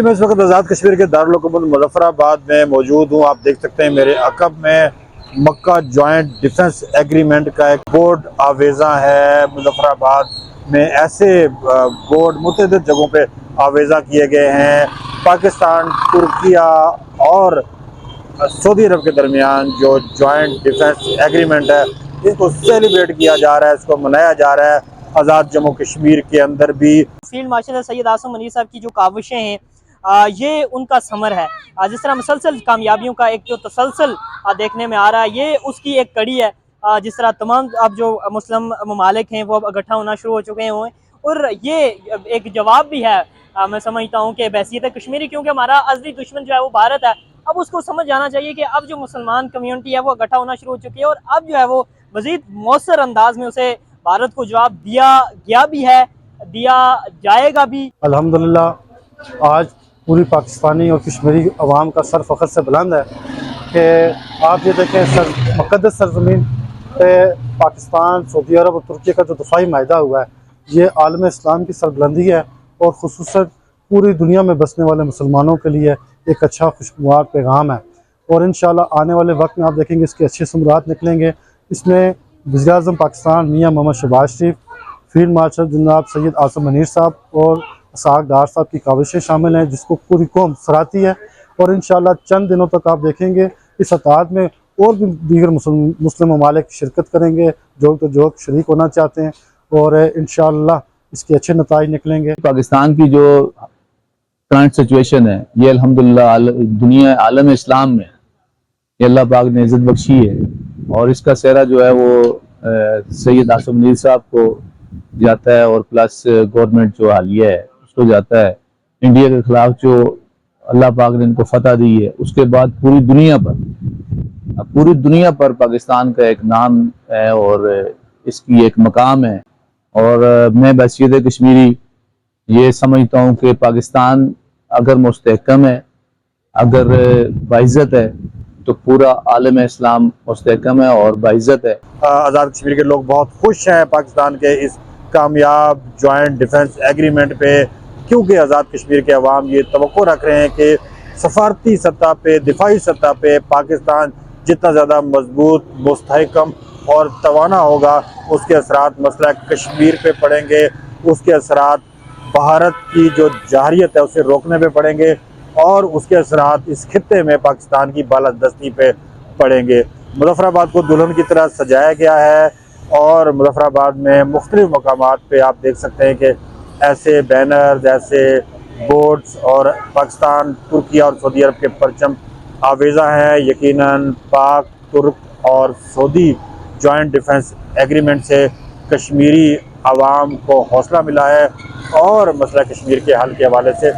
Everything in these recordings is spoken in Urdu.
میں اس وقت آزاد کشمیر کے دارالحکومت مظفرآباد میں موجود ہوں۔ آپ دیکھ سکتے ہیں میرے عقب میں مکہ جوائنٹ ڈیفنس ایگریمنٹ کا ایک بورڈ آویزاں ہے۔ مظفرآباد میں ایسے بورڈ متعدد جگہوں پہ آویزاں کیے گئے ہیں۔ پاکستان، ترکیہ اور سعودی عرب کے درمیان جو جوائنٹ ڈیفنس ایگریمنٹ ہے، اس کو سیلیبریٹ کیا جا رہا ہے، اس کو منایا جا رہا ہے آزاد جموں کشمیر کے اندر بھی۔ فیلڈ مارشل سید آصم منیر صاحب کی جو کاوشیں ہیں، یہ ان کا ثمر ہے۔ جس طرح مسلسل کامیابیوں کا ایک جو تسلسل دیکھنے میں آ رہا ہے، یہ اس کی ایک کڑی ہے۔ جس طرح تمام اب جو مسلم ممالک ہیں وہ اب اکٹھا ہونا شروع ہو چکے ہیں، اور یہ ایک جواب بھی ہے میں سمجھتا ہوں کہ بحیثیت کشمیری، کیونکہ ہمارا ازلی دشمن جو ہے وہ بھارت ہے۔ اب اس کو سمجھ جانا چاہیے کہ اب جو مسلمان کمیونٹی ہے وہ اکٹھا ہونا شروع ہو چکی ہے، اور اب جو ہے وہ مزید مؤثر انداز میں اسے بھارت کو جواب دیا گیا بھی ہے، دیا جائے گا بھی۔ الحمدللہ آج پوری پاکستانی اور کشمیری عوام کا سر فخر سے بلند ہے کہ آپ یہ دیکھیں مقدس سرزمین پہ پاکستان، سعودی عرب اور ترکی کا جو دفاعی معاہدہ ہوا ہے، یہ عالم اسلام کی سربلندی ہے، اور خصوصاً پوری دنیا میں بسنے والے مسلمانوں کے لیے ایک اچھا خوشگوار پیغام ہے۔ اور انشاءاللہ آنے والے وقت میں آپ دیکھیں گے اس کے اچھے ثمرات نکلیں گے۔ اس میں وزیر اعظم پاکستان میاں محمد شہباز شریف، فیلڈ مارشل جناب سید آصم منیر صاحب اور اسحاق ڈار صاحب کی کاوشیں شامل ہیں، جس کو پوری قوم سراہتی ہے۔ اور انشاءاللہ چند دنوں تک آپ دیکھیں گے اس اطاعت میں اور بھی دیگر مسلم ممالک شرکت کریں گے، جو شریک ہونا چاہتے ہیں، اور انشاءاللہ اس کے اچھے نتائج نکلیں گے۔ پاکستان کی جو کرنٹ سچویشن ہے، یہ الحمدللہ دنیا عالم اسلام میں یہ اللہ پاک نے عزت بخشی ہے، اور اس کا سہرا جو ہے وہ سید آصم منیر صاحب کو جاتا ہے، اور پلس گورنمنٹ جو حالیہ ہے اس کو جاتا ہے۔ انڈیا کے خلاف جو اللہ پاک نے ان کو فتح دی ہے، اس کے بعد پوری دنیا پر پاکستان کا ایک نام ہے اور اس کی ایک مقام ہے۔ اور میں بحیثیت کشمیری یہ سمجھتا ہوں کہ پاکستان اگر مستحکم ہے، اگر باعزت ہے، تو پورا عالم اسلام مستحکم ہے اور باعزت ہے۔ آزاد کشمیر کے لوگ بہت خوش ہیں پاکستان کے اس کامیاب جوائنٹ ڈیفنس ایگریمنٹ پہ، کیونکہ آزاد کشمیر کے عوام یہ توقع رکھ رہے ہیں کہ سفارتی سطح پہ، دفاعی سطح پہ پاکستان جتنا زیادہ مضبوط، مستحکم اور توانا ہوگا، اس کے اثرات مسئلہ کشمیر پہ پڑیں گے، اس کے اثرات بھارت کی جو جارحیت ہے اسے روکنے پہ پڑیں گے، اور اس کے اثرات اس خطے میں پاکستان کی بالادستی پہ پڑیں گے۔ مظفرآباد کو دلہن کی طرح سجایا گیا ہے، اور مظفرآباد میں مختلف مقامات پہ آپ دیکھ سکتے ہیں کہ ایسے بینرز، ایسے بورڈز اور پاکستان، ترکیہ اور سعودی عرب کے پرچم آویزاں ہیں۔ یقیناً پاک، ترک اور سعودی جوائنٹ ڈیفنس ایگریمنٹ سے کشمیری عوام کو حوصلہ ملا ہے، اور مسئلہ کشمیر کے حل کے حوالے سے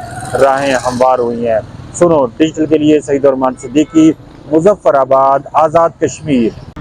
راہیں ہموار ہوئی ہیں۔ سنو ڈیجیٹل کے لیے سعید الرحمان صدیقی، مظفرآباد، آزاد کشمیر۔